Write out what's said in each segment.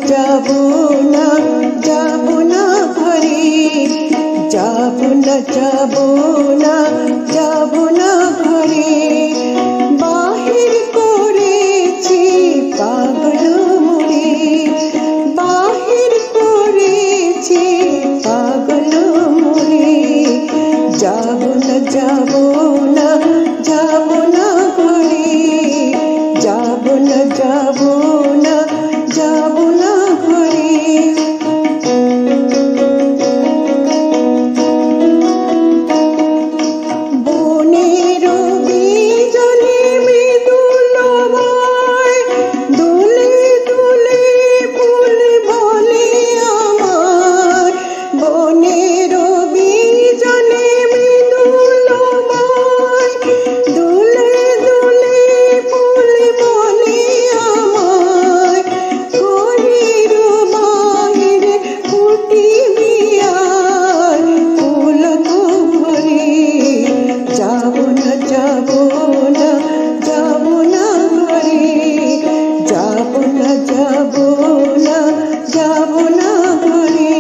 যাব না ঘরে, যাব না ঘরে। বাহির করেছি পাগল মোরে, বাহির করেছি পাগল মোরে। যাব না ঘরে, যাব না ঘরে। বনের বিজনে মৃদুল বয়, দুলে দুলে ফুল বলে আমার। বনের বিজনে মৃদুল বয়, দুলে দুলে ফুল বলে আমার। ঘরের বাহিরে ফুটিবি আর ফুল ঘরে। যাব না ঘরে, যাব না ঘরে।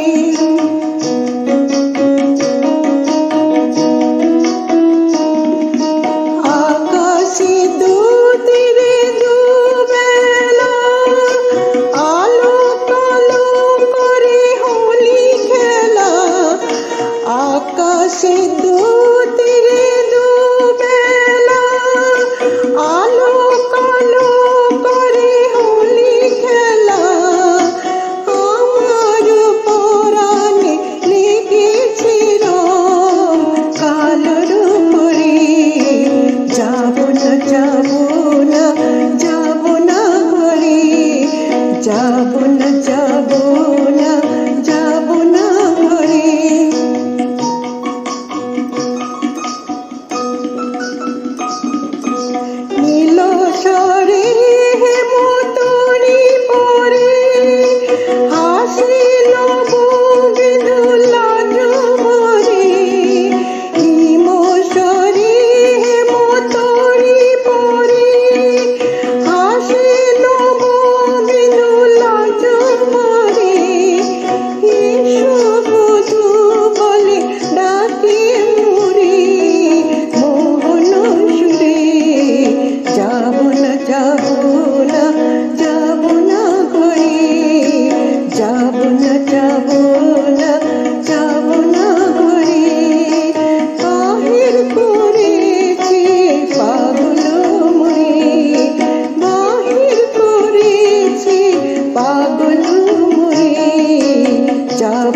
আকাশে দুতীরে দুবেলা, আলো কালো করে হোলি খেলা। আকাশে দুতীরে দুবেলা, আলো কালো করে হোলি খেলা। আমার পরাণে লেগেছে রং কালোর উপরে। যাব না ঘরে, যাব না ঘরে। নীল স্বরে হেমতরি পরে, হাসিল বিধুলাজ ভরে। হিম স্বরে হেমতরি পরে, হাসিল বিধুলাজ ভরে। এসো বধূ বলে ডাকে মোরে মোহন সুরে। যাব না ঘরে, যাব না ঘরে। বাহির করেছি পাগল মোরে, বাহির করেছি পাগল মোরে। যাব